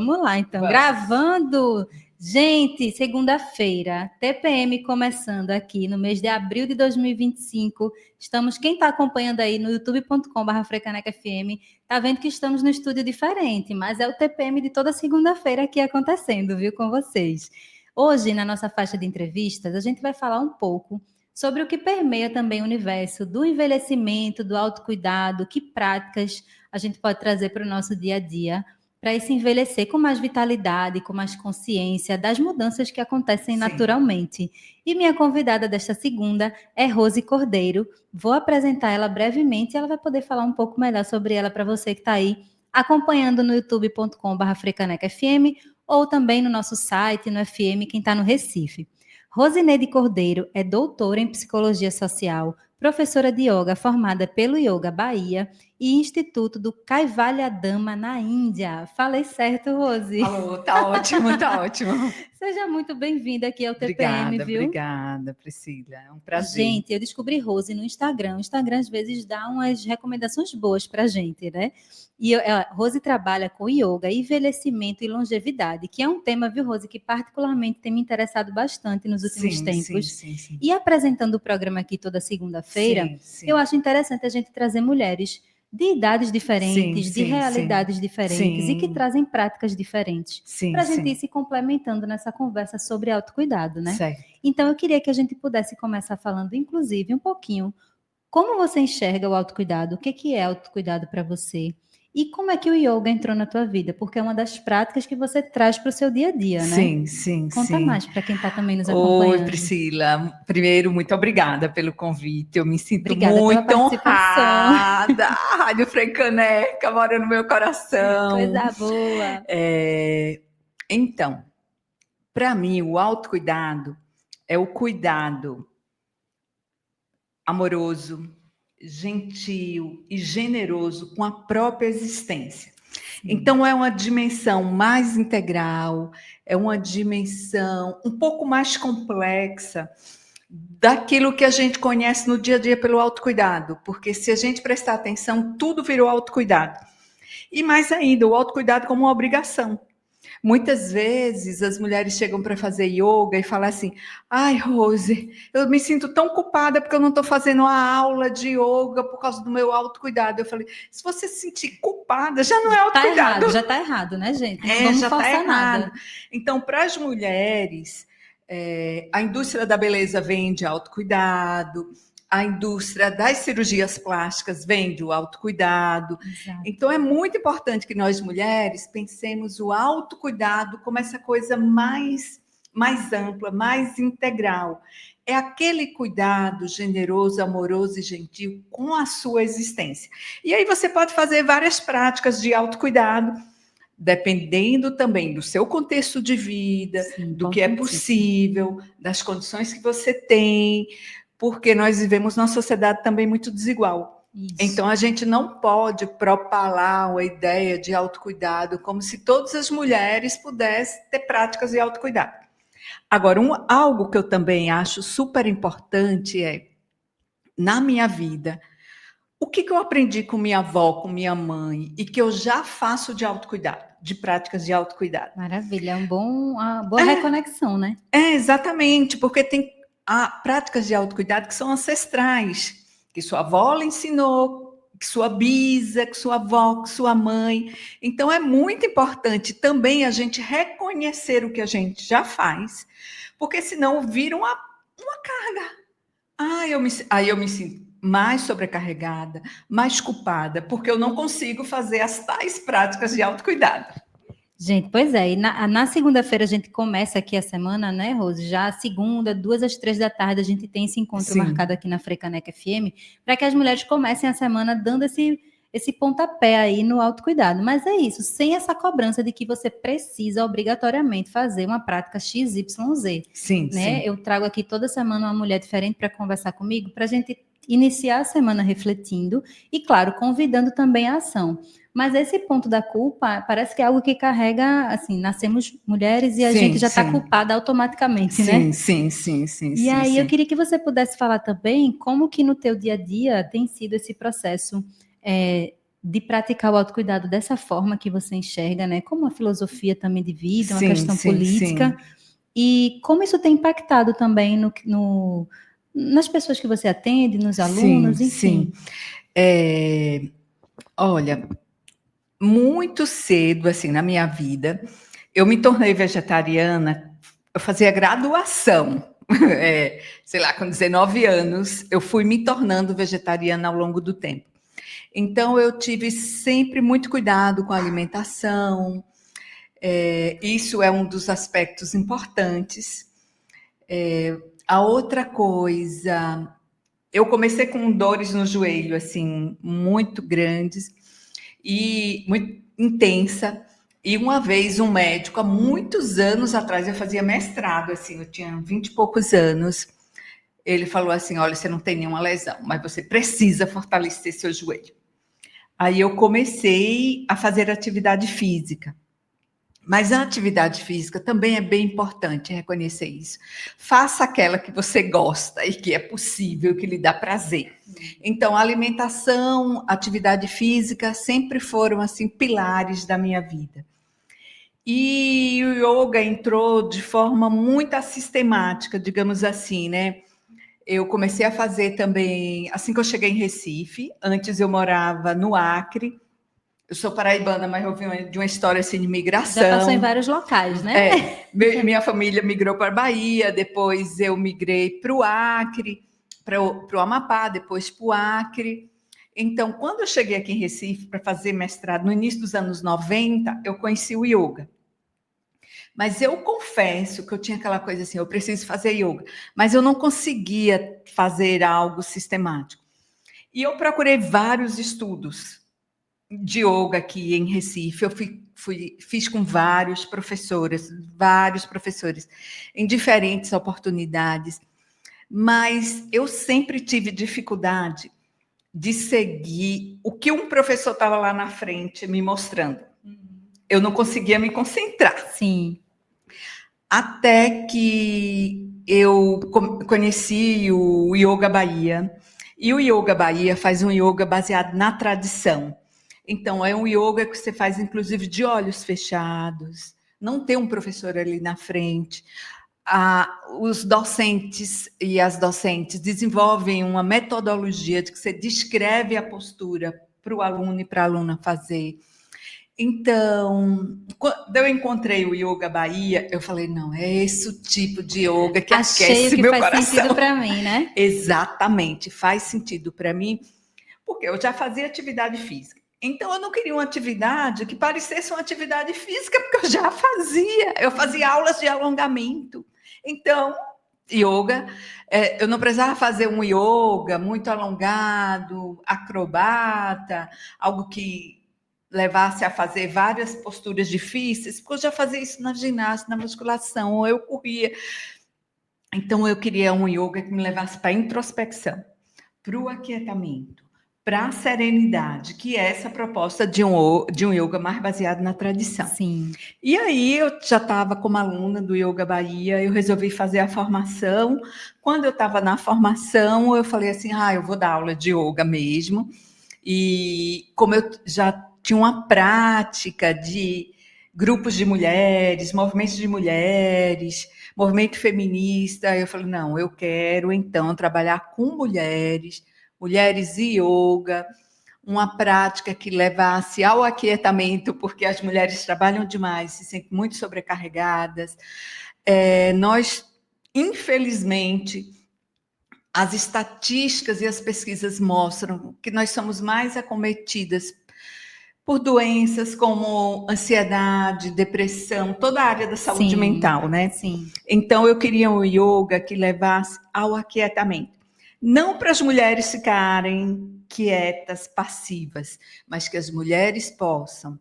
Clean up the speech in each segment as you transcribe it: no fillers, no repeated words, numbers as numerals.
Vamos lá, então. Vamos. Gravando. Gente, segunda-feira, TPM começando aqui no mês de abril de 2025. Quem está acompanhando aí no youtube.com/frecanecafm, está vendo que estamos no estúdio diferente, mas é o TPM de toda segunda-feira aqui acontecendo, viu, com vocês. Hoje, na nossa faixa de entrevistas, a gente vai falar um pouco sobre o que permeia também o universo do envelhecimento, do autocuidado, que práticas a gente pode trazer para o nosso dia a dia, para esse envelhecer com mais vitalidade, com mais consciência das mudanças que acontecem naturalmente. E minha convidada desta segunda é Rose Cordeiro. Vou apresentar ela brevemente e ela vai poder falar um pouco melhor sobre ela para você que está aí acompanhando no youtube.com/frecanecafm ou também no nosso site, no FM, quem está no Recife. Rosineide Cordeiro é doutora em Psicologia Social, professora de yoga formada pelo Yoga Bahia e Instituto do Kaivalyadama na Índia. Falei certo, Rose? Alô, tá ótimo, tá ótimo. Seja muito bem-vinda aqui ao TPM, viu? Obrigada, Priscila. É um prazer. Gente, eu descobri Rose no Instagram. O Instagram, às vezes, dá umas recomendações boas pra gente, né? E Rose trabalha com yoga, envelhecimento e longevidade, que é um tema, viu, Rose, que particularmente tem me interessado bastante nos últimos tempos. Sim. E apresentando o programa aqui toda segunda-feira, eu acho interessante a gente trazer mulheres de idades diferentes, de realidades diferentes e que trazem práticas diferentes para a gente ir se complementando nessa conversa sobre autocuidado, né? Certo. Então, eu queria que a gente pudesse começar falando, inclusive, um pouquinho como você enxerga o autocuidado, o que é autocuidado para você e como é que o yoga entrou na tua vida, porque é uma das práticas que você traz para o seu dia a dia, né? Conta mais para quem está também nos acompanhando. Oi, Priscila. Primeiro, muito obrigada pelo convite. Eu me sinto Obrigada muito pela participação. honrada. A Rádio Frecaneca mora no meu coração. Coisa boa. Então, para mim, o autocuidado é o cuidado amoroso, gentil e generoso com a própria existência. Então, é uma dimensão mais integral, é uma dimensão um pouco mais complexa daquilo que a gente conhece no dia a dia pelo autocuidado, porque se a gente prestar atenção, tudo virou autocuidado. E mais ainda, o autocuidado como uma obrigação. Muitas vezes as mulheres chegam para fazer yoga e falam assim: ai, Rose, eu me sinto tão culpada porque eu não estou fazendo a aula de yoga por causa do meu autocuidado. Eu falei: se você se sentir culpada, já não é autocuidado. Já está errado, né, gente? Não vamos forçar nada. Então, para as mulheres, a indústria da beleza vende autocuidado, a indústria das cirurgias plásticas vende o autocuidado. Exato. Então, é muito importante que nós, mulheres, pensemos o autocuidado como essa coisa mais ampla, mais integral. É aquele cuidado generoso, amoroso e gentil com a sua existência. E aí você pode fazer várias práticas de autocuidado, dependendo também do seu contexto de vida, do que é possível, das condições que você tem, porque nós vivemos numa sociedade também muito desigual. Isso. Então, a gente não pode propalar a ideia de autocuidado como se todas as mulheres pudessem ter práticas de autocuidado. Agora, algo que eu também acho super importante é, na minha vida, o que eu aprendi com minha avó, com minha mãe, e que eu já faço de autocuidado, de práticas de autocuidado. Maravilha, uma boa reconexão, né? Exatamente, porque tem práticas de autocuidado que são ancestrais, que sua avó lhe ensinou, que sua bisa, que sua avó, que sua mãe. Então, é muito importante também a gente reconhecer o que a gente já faz, porque senão vira uma carga. Aí eu me sinto mais sobrecarregada, mais culpada, porque eu não consigo fazer as tais práticas de autocuidado. Gente, pois é, e na segunda-feira a gente começa aqui a semana, né, Rose? Já a segunda, 2 às 3 da tarde, a gente tem esse encontro marcado aqui na Frecaneca FM, para que as mulheres comecem a semana dando esse pontapé aí no autocuidado. Mas é isso, sem essa cobrança de que você precisa obrigatoriamente fazer uma prática XYZ. Né? Eu trago aqui toda semana uma mulher diferente para conversar comigo, para a gente iniciar a semana refletindo e, claro, convidando também a ação. Mas esse ponto da culpa parece que é algo que carrega, assim, nascemos mulheres e a gente já está culpada automaticamente, né? Sim. E aí eu queria que você pudesse falar também como que no teu dia a dia tem sido esse processo de praticar o autocuidado dessa forma que você enxerga, né? Como uma filosofia também de vida, uma questão política. Sim. E como isso tem impactado também nas pessoas que você atende, nos alunos, enfim. Olha, muito cedo, assim, na minha vida, eu me tornei vegetariana, eu fazia graduação, sei lá, com 19 anos, eu fui me tornando vegetariana ao longo do tempo. Então, eu tive sempre muito cuidado com a alimentação, isso é um dos aspectos importantes. A outra coisa, eu comecei com dores no joelho, assim, muito grandes e muito intensa. E uma vez um médico, há muitos anos atrás, eu fazia mestrado, assim, eu tinha 20 e poucos anos, ele falou assim, olha, você não tem nenhuma lesão, mas você precisa fortalecer seu joelho. Aí eu comecei a fazer atividade física. Mas a atividade física também é bem importante reconhecer isso. Faça aquela que você gosta e que é possível, que lhe dá prazer. Então, alimentação, atividade física sempre foram assim pilares da minha vida. E o yoga entrou de forma muito sistemática, digamos assim, né? Eu comecei a fazer também, assim que eu cheguei em Recife, antes eu morava no Acre. Eu sou paraibana, mas eu vim de uma história assim de migração. Já passou em vários locais, né? Minha família migrou para a Bahia, depois eu migrei para o Acre, para o Amapá, depois para o Acre. Então, quando eu cheguei aqui em Recife para fazer mestrado, no início dos anos 90, eu conheci o yoga. Mas eu confesso que eu tinha aquela coisa assim, eu preciso fazer yoga, mas eu não conseguia fazer algo sistemático. E eu procurei vários estudos de yoga aqui em Recife. Eu fiz com vários professores, em diferentes oportunidades, mas eu sempre tive dificuldade de seguir o que um professor estava lá na frente me mostrando. Eu não conseguia me concentrar. Sim. Até que eu conheci o Yoga Bahia, e o Yoga Bahia faz um yoga baseado na tradição. Então, é um yoga que você faz, inclusive, de olhos fechados, não tem um professor ali na frente. Os docentes e as docentes desenvolvem uma metodologia de que você descreve a postura para o aluno e para a aluna fazer. Então, quando eu encontrei o Yoga Bahia, eu falei, não, é esse o tipo de yoga que aquece meu coração. Faz sentido para mim, né? Exatamente, faz sentido para mim, porque eu já fazia atividade física. Então, eu não queria uma atividade que parecesse uma atividade física, porque eu já fazia. Eu fazia aulas de alongamento. Então, yoga, eu não precisava fazer um yoga muito alongado, acrobata, algo que levasse a fazer várias posturas difíceis, porque eu já fazia isso na ginástica, na musculação, ou eu corria. Então, eu queria um yoga que me levasse para a introspecção, para o aquietamento, para a serenidade, que é essa proposta de um yoga mais baseado na tradição. Sim. E aí, eu já estava como aluna do Yoga Bahia, eu resolvi fazer a formação. Quando eu estava na formação, eu falei assim, eu vou dar aula de yoga mesmo. E como eu já tinha uma prática de grupos de mulheres, movimentos de mulheres, movimento feminista, eu falei, não, eu quero então trabalhar com mulheres e yoga, uma prática que levasse ao aquietamento, porque as mulheres trabalham demais, se sentem muito sobrecarregadas. Nós, infelizmente, as estatísticas e as pesquisas mostram que nós somos mais acometidas por doenças como ansiedade, depressão, toda a área da saúde mental, né? Sim. Então, eu queria um yoga que levasse ao aquietamento. Não para as mulheres ficarem quietas, passivas, mas que as mulheres possam,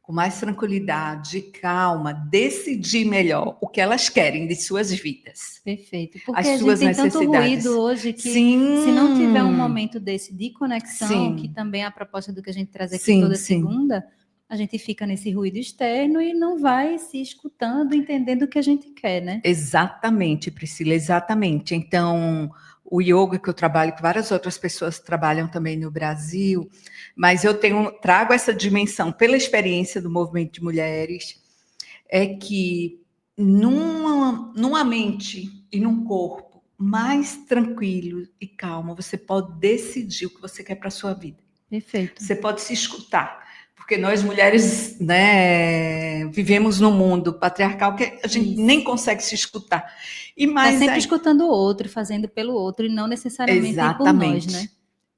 com mais tranquilidade, calma, decidir melhor o que elas querem de suas vidas. Perfeito. Porque as a suas gente tem tanto ruído hoje que, se não tiver um momento desse de conexão, que também é a proposta do que a gente traz aqui toda segunda, a gente fica nesse ruído externo e não vai se escutando, entendendo o que a gente quer, né? Exatamente, Priscila, exatamente. Então, o yoga que eu trabalho, que várias outras pessoas trabalham também no Brasil, mas eu trago essa dimensão pela experiência do movimento de mulheres, é que numa mente e num corpo mais tranquilo e calmo, você pode decidir o que você quer para a sua vida. Perfeito. Você pode se escutar. Porque nós mulheres, né, vivemos num mundo patriarcal que a gente nem consegue se escutar. Está sempre escutando o outro, fazendo pelo outro, e não necessariamente por nós, né?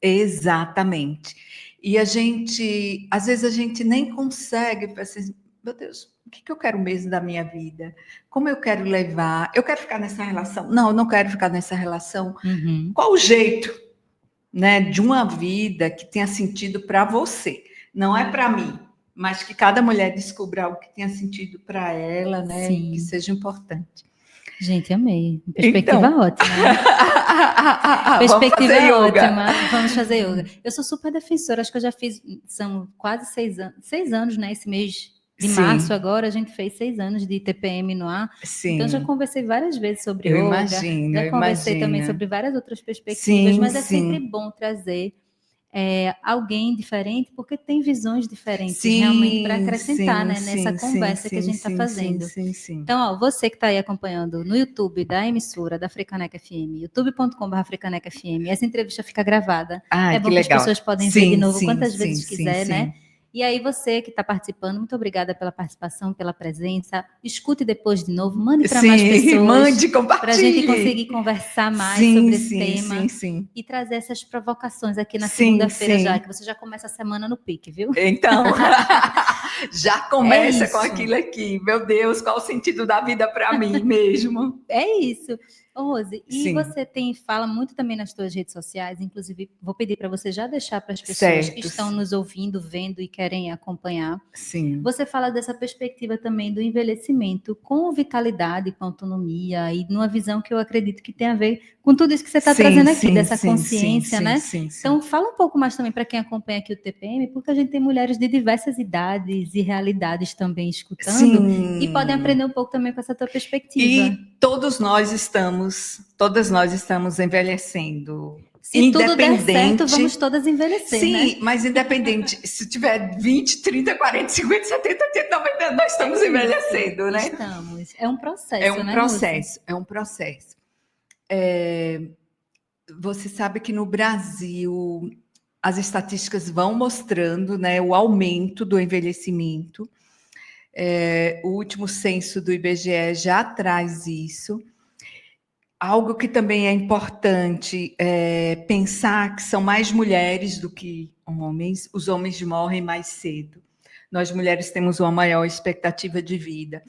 Exatamente. E às vezes a gente nem consegue pensar assim, meu Deus, o que eu quero mesmo da minha vida? Como eu quero levar? Eu quero ficar nessa relação? Não, eu não quero ficar nessa relação. Uhum. Qual o jeito, né, de uma vida que tenha sentido para você? Não é para mim, mas que cada mulher descubra algo que tenha sentido para ela, né? Sim. E que seja importante. Gente, amei. Perspectiva ótima. Perspectiva ótima. Vamos fazer yoga. Eu sou super defensora, acho que eu já fiz, são quase 6 anos, né? Esse mês de março agora, a gente fez 6 anos de TPM no ar. Sim. Então, já conversei várias vezes sobre eu yoga. Imagino, já conversei também sobre várias outras perspectivas, mas é sempre bom trazer alguém diferente, porque tem visões diferentes realmente para acrescentar, né, nessa conversa que a gente está fazendo. Então, ó, você que está aí acompanhando no YouTube da emissora da Frecaneca FM, youtube.com/FrecanecFM, essa entrevista fica gravada. É bom que as pessoas podem ver de novo quantas vezes quiser, né? E aí, você que está participando, muito obrigada pela participação, pela presença. Escute depois de novo, mande para mais pessoas. Mande, compartilhe. Para a gente conseguir conversar mais sobre esse tema. E trazer essas provocações aqui na segunda-feira já, que você já começa a semana no pique, viu? Então, já começa com aquilo aqui. Meu Deus, qual o sentido da vida para mim mesmo? É isso. Ô, Rose, e você fala muito também nas suas redes sociais, inclusive vou pedir para você já deixar para as pessoas que estão nos ouvindo, vendo e querem acompanhar. Sim. Você fala dessa perspectiva também do envelhecimento com vitalidade, com autonomia e numa visão que eu acredito que tem a ver com tudo isso que você está trazendo aqui, dessa consciência, né? Então, fala um pouco mais também para quem acompanha aqui o TPM, porque a gente tem mulheres de diversas idades e realidades também escutando e podem aprender um pouco também com essa tua perspectiva. E todas nós estamos envelhecendo. Se tudo der certo, vamos todas envelhecer, Sim, mas independente, se tiver 20, 30, 40, 50, 70, 80, 90, nós estamos envelhecendo, né? Estamos. É um processo, é um né, processo, é um processo. Você sabe que no Brasil as estatísticas vão mostrando, né, o aumento do envelhecimento. O último censo do IBGE já traz isso. Algo que também é importante pensar que são mais mulheres do que homens. Os homens morrem mais cedo. Nós mulheres temos uma maior expectativa de vida.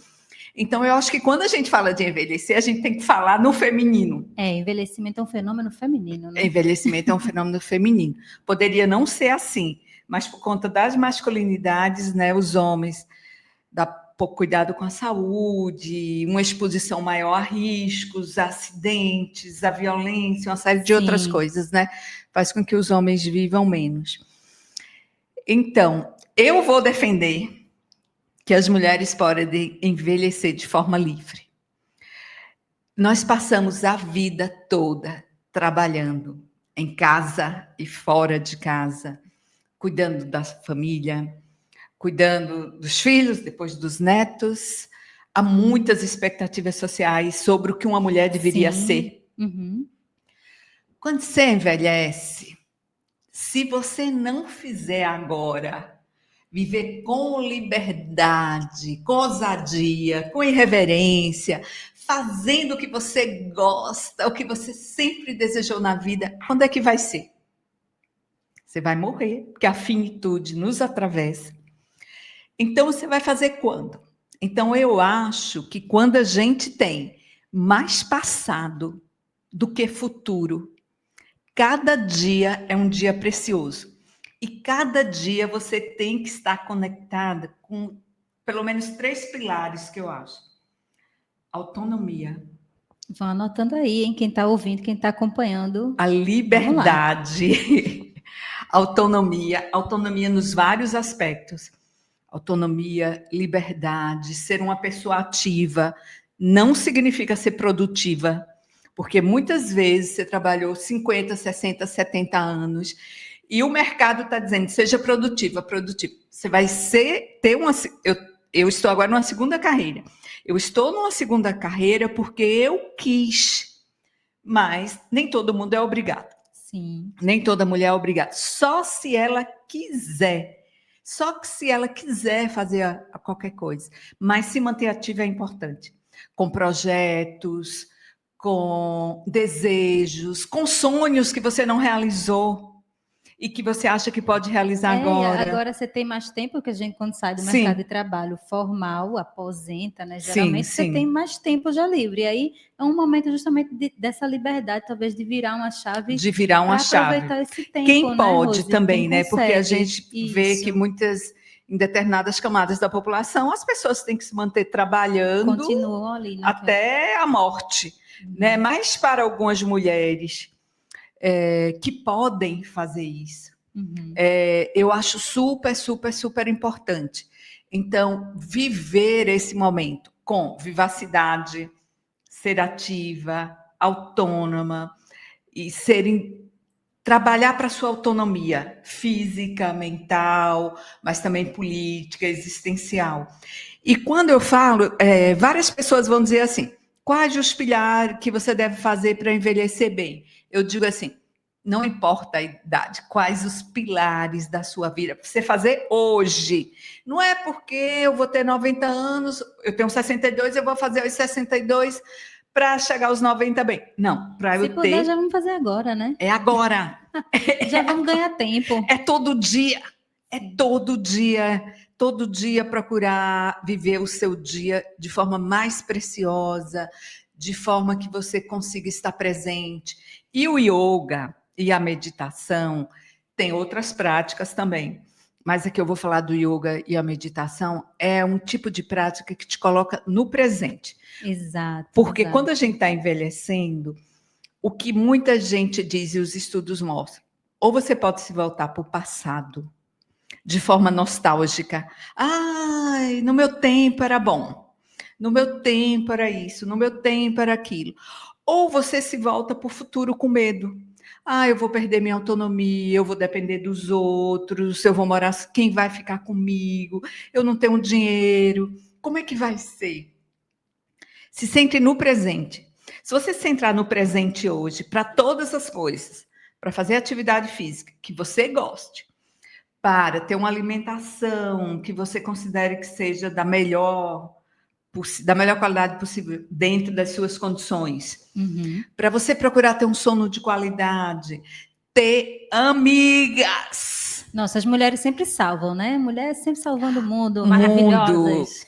Então, eu acho que quando a gente fala de envelhecer, a gente tem que falar no feminino. Envelhecimento é um fenômeno feminino, né? Envelhecimento é um fenômeno feminino. Poderia não ser assim, mas por conta das masculinidades, né, os homens dá pouco cuidado com a saúde, uma exposição maior a riscos, a acidentes, a violência, uma série de outras coisas, né? Faz com que os homens vivam menos. Então, eu vou defender que as mulheres podem envelhecer de forma livre. Nós passamos a vida toda trabalhando em casa e fora de casa, cuidando da família, cuidando dos filhos, depois dos netos. Há muitas expectativas sociais sobre o que uma mulher deveria ser. Quando você envelhece, se você não fizer agora, viver com liberdade, com ousadia, com irreverência, fazendo o que você gosta, o que você sempre desejou na vida, quando é que vai ser? Você vai morrer, porque a finitude nos atravessa. Então, você vai fazer quando? Então, eu acho que quando a gente tem mais passado do que futuro, cada dia é um dia precioso. E cada dia você tem que estar conectada com pelo menos 3 pilares que eu acho. Autonomia. Vão anotando aí, hein? Quem está ouvindo, quem está acompanhando. A liberdade. Autonomia nos vários aspectos. Autonomia, liberdade, ser uma pessoa ativa. Não significa ser produtiva. Porque muitas vezes você trabalhou 50, 60, 70 anos e o mercado está dizendo, seja produtiva, produtivo. Você vai ter uma... Eu estou agora numa segunda carreira. Eu estou numa segunda carreira porque eu quis, mas nem todo mundo é obrigado. Sim. Nem toda mulher é obrigada. Só se ela quiser. Só que se ela quiser fazer qualquer coisa. Mas se manter ativa é importante. Com projetos, com desejos, com sonhos que você não realizou e que você acha que pode realizar agora. Agora você tem mais tempo, porque a gente, quando sai do Sim. mercado de trabalho formal, aposenta, né? Sim, Geralmente você sim. tem mais tempo já livre. E aí é um momento justamente dessa liberdade, talvez, de virar uma chave. De virar uma chave. Aproveitar esse tempo, Quem né, pode Rose? também, Quem né? Porque a consegue. gente vê Isso. que em determinadas camadas da população, as pessoas têm que se manter trabalhando Continuam ali, né? até a morte. Né? Mas para algumas mulheres que podem fazer isso, eu acho super, super, super importante. Então, viver esse momento com vivacidade, ser ativa, autônoma e trabalhar para a sua autonomia física, mental, mas também política, existencial. E quando eu falo, várias pessoas vão dizer assim, quais os pilares que você deve fazer para envelhecer bem? Eu digo assim, não importa a idade, quais os pilares da sua vida, para você fazer hoje. Não é porque eu vou ter 90 anos, eu tenho 62, eu vou fazer os 62 para chegar aos 90 bem. Não, para eu ter... Se puder, já vamos fazer agora, né? É agora. Já vamos ganhar tempo. É todo dia. É todo dia procurar viver o seu dia de forma mais preciosa, de forma que você consiga estar presente. E o yoga e a meditação tem outras práticas também. Mas aqui eu vou falar do yoga e a meditação, é um tipo de prática que te coloca no presente. Exato. Porque quando a gente está envelhecendo, o que muita gente diz e os estudos mostram, ou você pode se voltar para o passado, de forma nostálgica. Ai, no meu tempo era bom. No meu tempo era isso. No meu tempo era aquilo. Ou você se volta para o futuro com medo. Ah, eu vou perder minha autonomia, eu vou depender dos outros, eu vou morar, quem vai ficar comigo? Eu não tenho dinheiro. Como é que vai ser? Se centre no presente. Se você se centrar no presente hoje, para todas as coisas, para fazer atividade física que você goste, para ter uma alimentação que você considere que seja da melhor qualidade possível, dentro das suas condições. Para você procurar ter um sono de qualidade, ter amigas. Nossa, as mulheres sempre salvam, né? Mulheres sempre salvando o mundo, maravilhosas.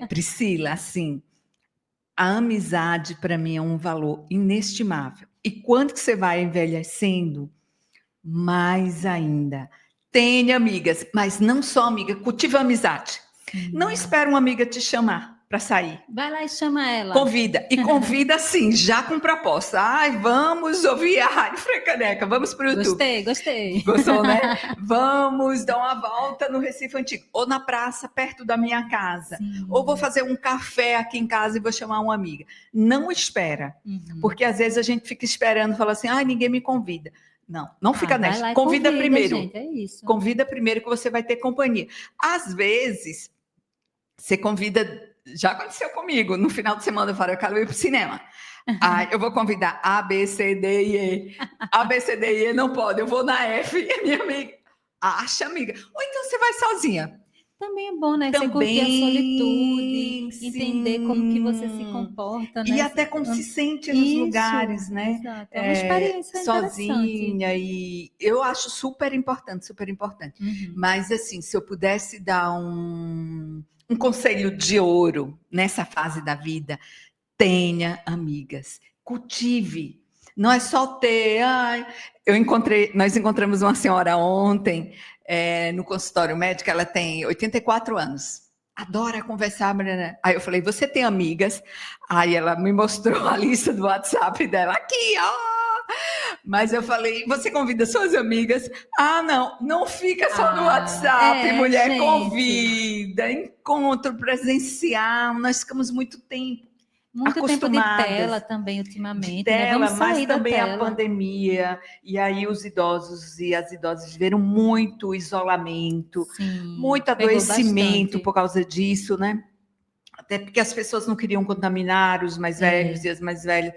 Priscila, assim, a amizade para mim é um valor inestimável. E quando que você vai envelhecendo, mais ainda. Tenha amigas, mas não só amiga, cultiva amizade. Não espera uma amiga te chamar para sair. Vai lá e chama ela. Convida. E convida, sim, já com proposta. Ai, vamos ouvir a Rádio Frecaneca, vamos para o YouTube. Gostei. Gostou, né? Vamos dar uma volta no Recife Antigo. Ou na praça, perto da minha casa. Sim. Ou vou fazer um café aqui em casa e vou chamar uma amiga. Não espera. Porque às vezes a gente fica esperando e fala assim, ai, ninguém me convida. Não fica nessa. Convida primeiro. Gente, é isso. Convida primeiro que você vai ter companhia. Às vezes, você convida... Já aconteceu comigo. No final de semana eu falo, eu quero ir para o cinema. Eu vou convidar A, B, C, D e E. A, B, C, D e E não pode. Eu vou na F e a minha amiga... Acha, amiga. Ou então você vai sozinha. Também é bom, né? Você curtir a solitude, entender como que você se comporta, né? E até como se sente nos lugares, né? Exato. É uma experiência sozinha. E eu acho super importante, super importante. Mas, assim, se eu pudesse dar um conselho de ouro nessa fase da vida, tenha amigas, cultive. Não é só ter... nós encontramos uma senhora ontem... no consultório médico, ela tem 84 anos. Adora conversar. Aí eu falei, você tem amigas? Aí ela me mostrou a lista do WhatsApp dela. Aqui, ó! Mas eu falei, você convida suas amigas? Não fica só no WhatsApp, mulher, gente. Convida. Encontro presencial, nós ficamos muito tempo. Muito tempo de tela também, ultimamente, né? Vamos sair mas também da a tela. pandemia, e aí os idosos e as idosas viveram muito isolamento, Sim, muito pegou adoecimento bastante. por causa disso, né? Até porque as pessoas não queriam contaminar os mais velhos e as mais velhas.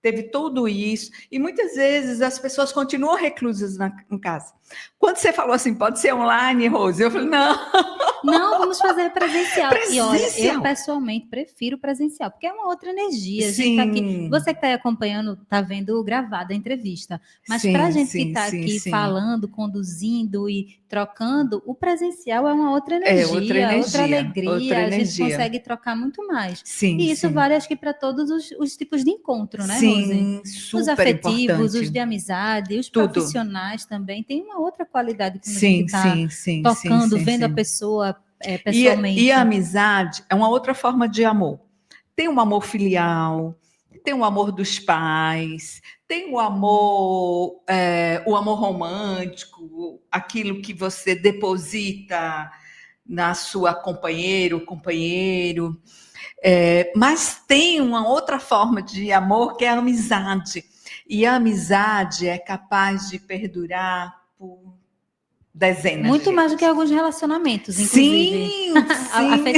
Teve tudo isso, e muitas vezes as pessoas continuam reclusas em casa. Quando você falou assim, pode ser online, Rose, eu falei, não, Não, vamos fazer presencial. E olha, eu presencial. pessoalmente prefiro presencial, porque é uma outra energia. A gente está aqui, Sim, você que está aí acompanhando, está vendo gravada a entrevista. Mas para a sim, gente que sim, está sim, aqui sim. falando, conduzindo e trocando, o presencial é uma outra É outra energia, outra energia, outra alegria. A gente energia. consegue trocar muito mais. Sim, E isso sim. vale, acho que, para todos os tipos de encontro, né, Rose? Sim, Os super afetivos, os importante. de amizade, os Tudo. profissionais também. Tem uma outra qualidade quando a gente Sim, está sim, sim, sim, tocando, sim, vendo a sim. pessoa E a pessoalmente. amizade é uma outra forma de amor. Tem um amor filial, tem o amor dos pais, tem o amor romântico, aquilo que você deposita na sua companheira ou companheiro. Mas tem uma outra forma de amor que é a amizade. E a amizade é capaz de perdurar por dezenas Muito de mais do que anos. alguns relacionamentos, inclusive. Sim,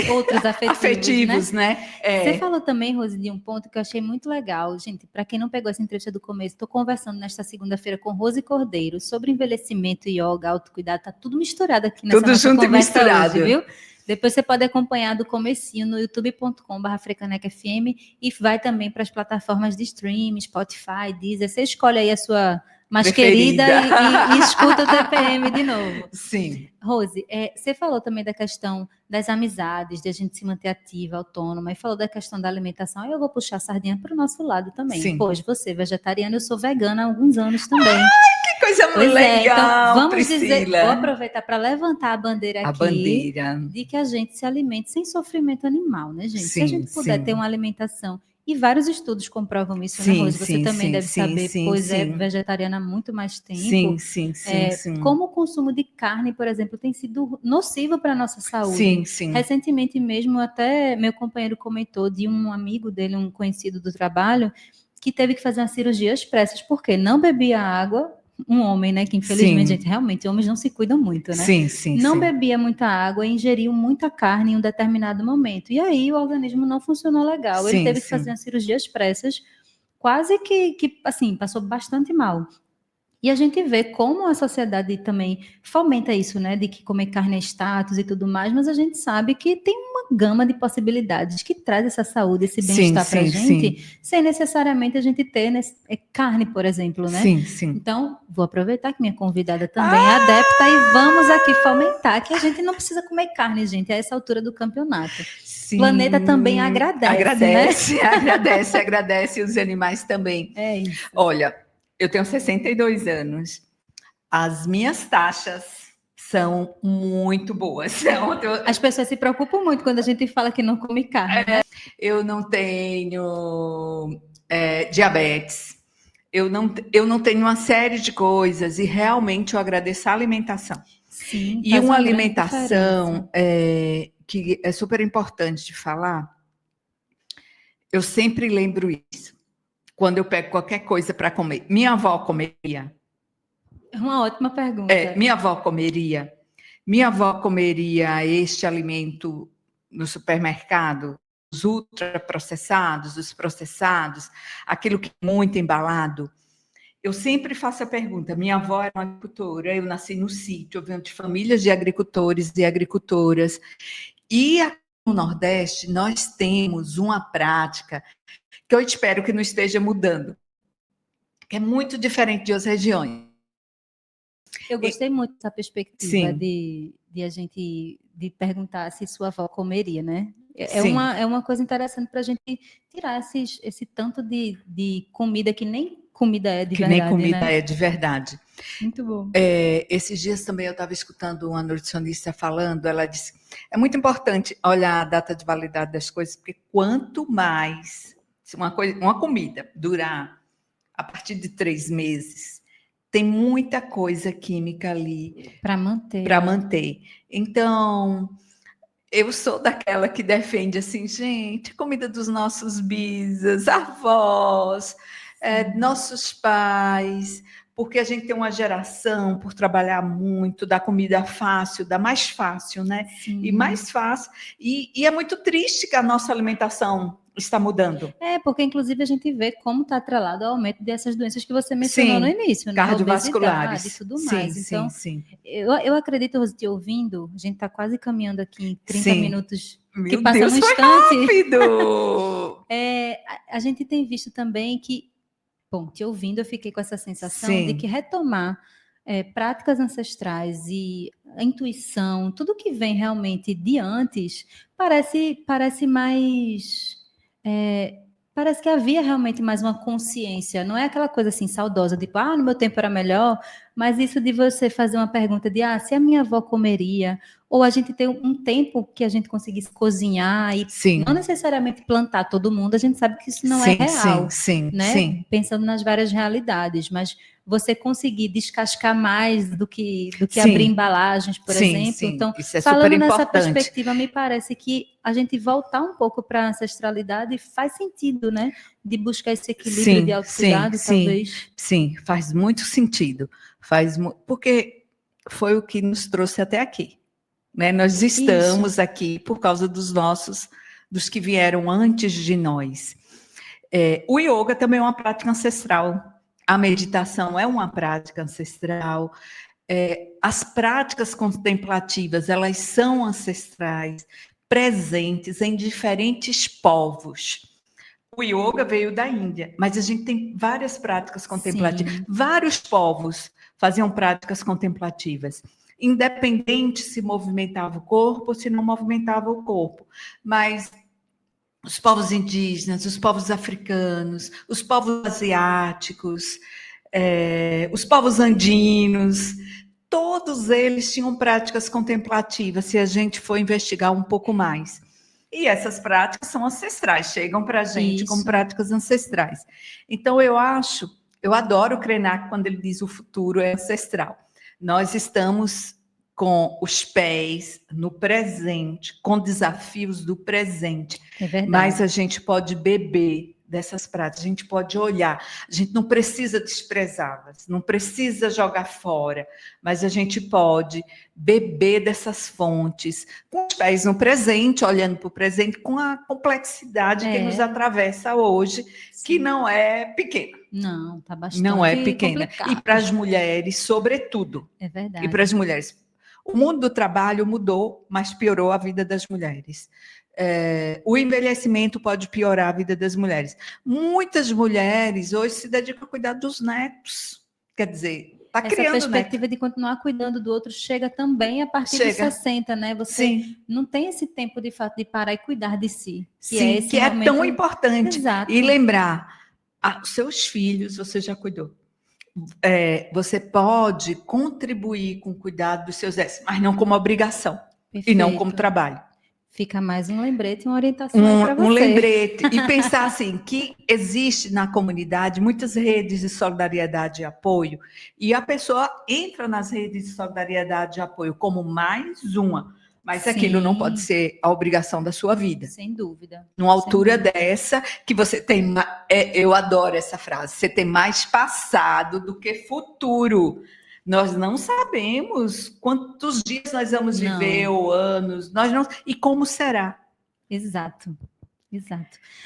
sim. Outros afetivos, né? Afetivos, né? Você falou também, Rose, de um ponto que eu achei muito legal. Gente, para quem não pegou essa entrevista do começo, estou conversando nesta segunda-feira com Rose Cordeiro sobre envelhecimento, yoga, autocuidado. Tá tudo misturado aqui nessa Tudo nossa junto e conversa hoje, misturado. viu? Depois você pode acompanhar do comecinho no youtube.com/frecanecfm e vai também para as plataformas de streaming, Spotify, Deezer. Você escolhe aí a sua mais querida Preferida. e escuta o TPM de novo. Sim. Rose, você falou também da questão das amizades, de a gente se manter ativa, autônoma, e falou da questão da alimentação. Aí eu vou puxar a sardinha para o nosso lado também. Sim. Pois você é vegetariana, eu sou vegana há alguns anos também. Que coisa Pois é, então legal, vamos dizer, vou Priscila. aproveitar para levantar a bandeira A aqui bandeira. de que a gente se alimente sem sofrimento animal, né, gente? Se a Sim, gente puder ter sim. uma alimentação, e vários estudos comprovam isso, né, Sim, Rose? Você sim, também sim, deve sim, saber, sim, pois é sim. vegetariana há muito mais tempo. Sim, sim, sim, sim. Como o consumo de carne, por exemplo, tem sido nocivo para a nossa saúde. Sim, sim. Recentemente mesmo, até meu companheiro comentou de um amigo dele, um conhecido do trabalho, que teve que fazer uma cirurgia às pressas, porque não bebia água, um homem, né, que infelizmente, Sim, gente, realmente, homens não se cuidam muito, né? sim, sim, Não sim. bebia muita água e ingeriu muita carne em um determinado momento. E aí o organismo não funcionou legal. Ele Sim, teve que fazer sim. uma cirurgia às pressas, quase que assim, passou bastante mal. E a gente vê como a sociedade também fomenta isso, né? De que comer carne é status e tudo mais, mas a gente sabe que tem uma gama de possibilidades que traz essa saúde, esse Sim, bem-estar para a sim, sim. gente, sem necessariamente a gente ter carne, por exemplo, né? Sim, sim. Então, vou aproveitar que minha convidada também é adepta e vamos aqui fomentar que a gente não precisa comer carne, gente, a essa altura do campeonato. O planeta também Sim, agradece, né? agradece, agradece, agradece, e os animais também. É isso. Olha, eu tenho 62 anos. As minhas taxas são muito boas. As pessoas se preocupam muito quando a gente fala que não come carne, né? Eu não tenho diabetes, eu não tenho uma série de coisas, e realmente eu agradeço a alimentação. Sim, E faz uma uma grande diferença. alimentação que é super importante de falar, eu sempre lembro isso. Quando eu pego qualquer coisa para comer. Minha avó comeria. É uma ótima pergunta. Minha avó comeria. Minha avó comeria este alimento no supermercado, os ultraprocessados, os processados, aquilo que é muito embalado. Eu sempre faço a pergunta. Minha avó era uma agricultora, eu nasci no sítio, eu venho de famílias de agricultores e agricultoras. E aqui no Nordeste, nós temos uma prática que eu espero que não esteja mudando, que é muito diferente de outras regiões. Eu gostei muito dessa perspectiva Sim, de a gente de perguntar se sua avó comeria, né? sim. É uma coisa interessante para a gente tirar esse tanto de comida que nem comida é de Que nem verdade, comida né? é de verdade. Muito bom. Esses dias também eu estava escutando uma nutricionista falando, ela disse, é muito importante olhar a data de validade das coisas, porque quanto mais se uma comida durar a partir de 3 meses, tem muita coisa química ali Para manter, para né? manter. Então, eu sou daquela que defende assim, gente, comida dos nossos bisas, avós, nossos pais, porque a gente tem uma geração por trabalhar muito, da comida fácil, da mais fácil, né? Sim. E mais fácil. E é muito triste que a nossa alimentação está mudando. Porque inclusive a gente vê como está atrelado ao aumento dessas doenças que você mencionou no início, né? Cardiovasculares. Obesidade e tudo mais. Sim, Então, sim. Eu acredito, Rose, te ouvindo, a gente está quase caminhando aqui em 30 minutos, Meu que passa Deus, um foi instante. rápido! A gente tem visto também que, bom, te ouvindo, eu fiquei com essa sensação de que retomar práticas ancestrais e a intuição, tudo que vem realmente de antes, parece mais... parece que havia realmente mais uma consciência, não é aquela coisa assim saudosa, tipo, no meu tempo era melhor, mas isso de você fazer uma pergunta de, se a minha avó comeria, ou a gente tem um tempo que a gente conseguisse cozinhar e não necessariamente plantar todo mundo, a gente sabe que isso não é real, né? Sim. Pensando nas várias realidades, mas você conseguir descascar mais do que abrir embalagens, por exemplo. Então, isso é falando super nessa importante. perspectiva, me parece que a gente voltar um pouco para a ancestralidade faz sentido, né? De buscar esse equilíbrio de autocuidado, talvez. Sim, faz muito sentido. Porque foi o que nos trouxe até aqui. Né? Nós estamos aqui por causa dos que vieram antes de nós. O yoga também é uma prática ancestral. A meditação é uma prática ancestral. As práticas contemplativas, elas são ancestrais, presentes em diferentes povos. O yoga veio da Índia, mas a gente tem várias práticas contemplativas. Vários povos faziam práticas contemplativas. Independente se movimentava o corpo ou se não movimentava o corpo. Mas os povos indígenas, os povos africanos, os povos asiáticos, os povos andinos, todos eles tinham práticas contemplativas, se a gente for investigar um pouco mais. E essas práticas são ancestrais, chegam para a gente como práticas ancestrais. Então, eu adoro o Krenak quando ele diz o futuro é ancestral. Nós estamos com os pés no presente, com desafios do presente. É verdade. Mas a gente pode beber dessas práticas, a gente pode olhar, a gente não precisa desprezá-las, não precisa jogar fora, mas a gente pode beber dessas fontes, com os pés no presente, olhando para o presente, com a complexidade que nos atravessa hoje, que não é pequena. Não, tá bastante não é pequena. complicado. E para as mulheres, sobretudo. É verdade. E para as mulheres. O mundo do trabalho mudou, mas piorou a vida das mulheres. O envelhecimento pode piorar a vida das mulheres. Muitas mulheres hoje se dedicam a cuidar dos netos. Quer dizer, está criando... Essa perspectiva de continuar cuidando do outro chega também a partir de 60, né? Você não tem esse tempo, de fato, de parar e cuidar de si. Que é tão importante. Exato. E lembrar, os seus filhos você já cuidou. Você pode contribuir com o cuidado dos seus ex, mas não como obrigação. Perfeito. E não como trabalho. Fica mais um lembrete e uma orientação para você. Um lembrete. E pensar assim, que existe na comunidade muitas redes de solidariedade e apoio, e a pessoa entra nas redes de solidariedade e apoio como mais uma, mas aquilo não pode ser a obrigação da sua vida. Sem dúvida. Numa altura dessa, que você tem... eu adoro essa frase. Você tem mais passado do que futuro. Nós não sabemos quantos dias nós vamos viver, ou anos. E como será. Exato.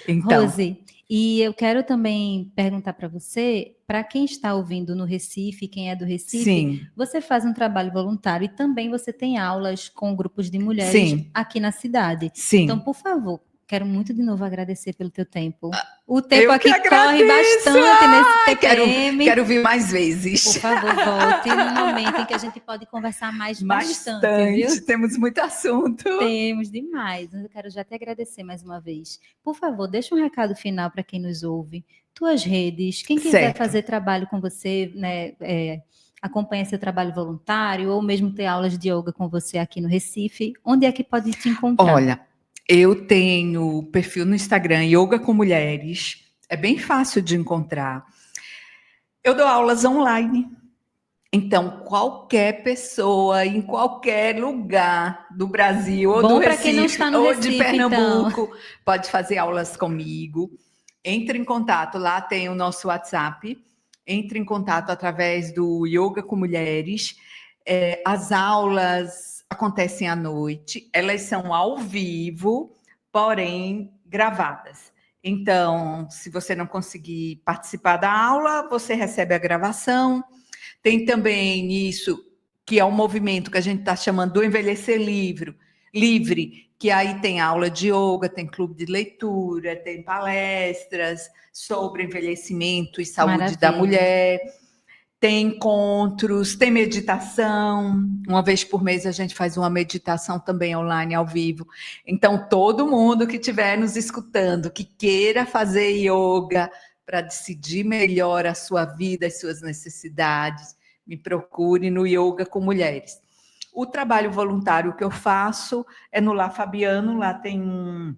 Então, Rose, e eu quero também perguntar para você, para quem está ouvindo no Recife, quem é do Recife, você faz um trabalho voluntário e também você tem aulas com grupos de mulheres aqui na cidade. Então, por favor, quero muito de novo agradecer pelo teu tempo. O tempo aqui corre bastante nesse TPM. Quero vir mais vezes. Por favor, volte no momento em que a gente pode conversar bastante, viu? Temos muito assunto. Temos demais. Eu quero já te agradecer mais uma vez. Por favor, deixa um recado final para quem nos ouve. Tuas redes, quem quiser fazer trabalho com você, né, acompanhar seu trabalho voluntário ou mesmo ter aulas de yoga com você aqui no Recife, onde é que pode te encontrar? Olha, eu tenho perfil no Instagram, Yoga com Mulheres. É bem fácil de encontrar. Eu dou aulas online. Então, qualquer pessoa, em qualquer lugar do Brasil, ou Bom do para quem não Recife, está no ou de Recife, então. Pernambuco, pode fazer aulas comigo. Entre em contato, lá tem o nosso WhatsApp. Entre em contato através do Yoga com Mulheres. As aulas acontecem à noite, elas são ao vivo, porém gravadas. Então, se você não conseguir participar da aula, você recebe a gravação. Tem também isso, que é um movimento que a gente está chamando do envelhecer livre, que aí tem aula de yoga, tem clube de leitura, tem palestras sobre envelhecimento e saúde da Maravilha. mulher, tem encontros, tem meditação. Uma vez por mês a gente faz uma meditação também online, ao vivo. Então, todo mundo que estiver nos escutando, que queira fazer yoga para decidir melhor a sua vida, as suas necessidades, me procure no Yoga com Mulheres. O trabalho voluntário que eu faço é no Lar Fabiano, lá tem um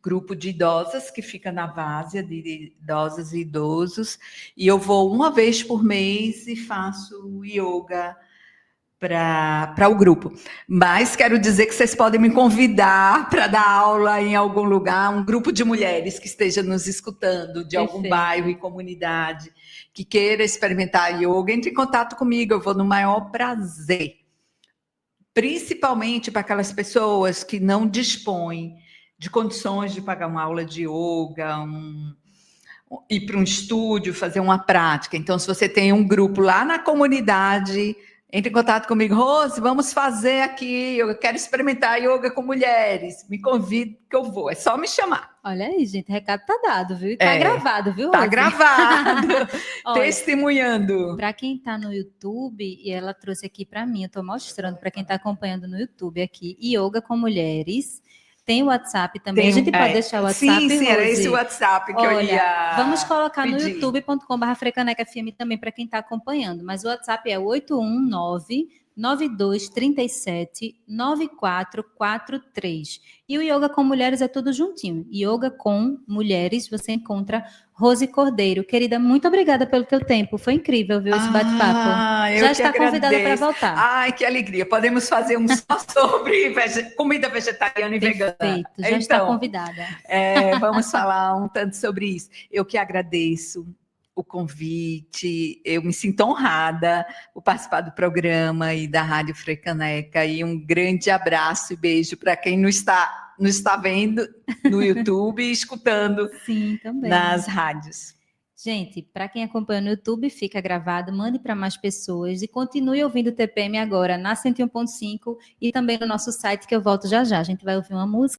grupo de idosas que fica na várzea, de idosas e idosos, e eu vou uma vez por mês e faço yoga para o grupo. Mas quero dizer que vocês podem me convidar para dar aula em algum lugar, um grupo de mulheres que esteja nos escutando, de algum Perfeito. bairro e comunidade, que queira experimentar yoga, entre em contato comigo, eu vou no maior prazer. Principalmente para aquelas pessoas que não dispõem de condições de pagar uma aula de yoga, ir para um estúdio, fazer uma prática. Então, se você tem um grupo lá na comunidade, entre em contato comigo. Rose, vamos fazer aqui, eu quero experimentar yoga com mulheres. Me convide que eu vou, é só me chamar. Olha aí, gente, o recado tá dado, viu? E tá gravado, viu, Rose? Tá gravado, Olha, testemunhando. para quem tá no YouTube, e ela trouxe aqui para mim, eu tô mostrando para quem tá acompanhando no YouTube aqui, Yoga com Mulheres. Tem o WhatsApp também. A gente pode deixar o WhatsApp, sim, Rose? era esse o WhatsApp que eu ia vamos colocar pedir. no youtube.com/frecanecafm também para quem está acompanhando. Mas o WhatsApp é 819-9237-9443. E o Yoga com Mulheres é tudo juntinho. Yoga com Mulheres, você encontra Rose Cordeiro. Querida, muito obrigada pelo teu tempo. Foi incrível, viu, esse bate-papo. Já está convidada para voltar. Ai, que alegria. Podemos fazer um só sobre comida vegetariana e vegana. Perfeito, já está convidada. Vamos falar um tanto sobre isso. Eu que agradeço o convite, eu me sinto honrada por participar do programa e da Rádio Frecaneca, e um grande abraço e beijo para quem nos está vendo no YouTube e escutando Sim, também. nas rádios. Gente, para quem acompanha no YouTube, fica gravado, mande para mais pessoas e continue ouvindo o TPM agora na 101.5 e também no nosso site, que eu volto já já. A gente vai ouvir uma música.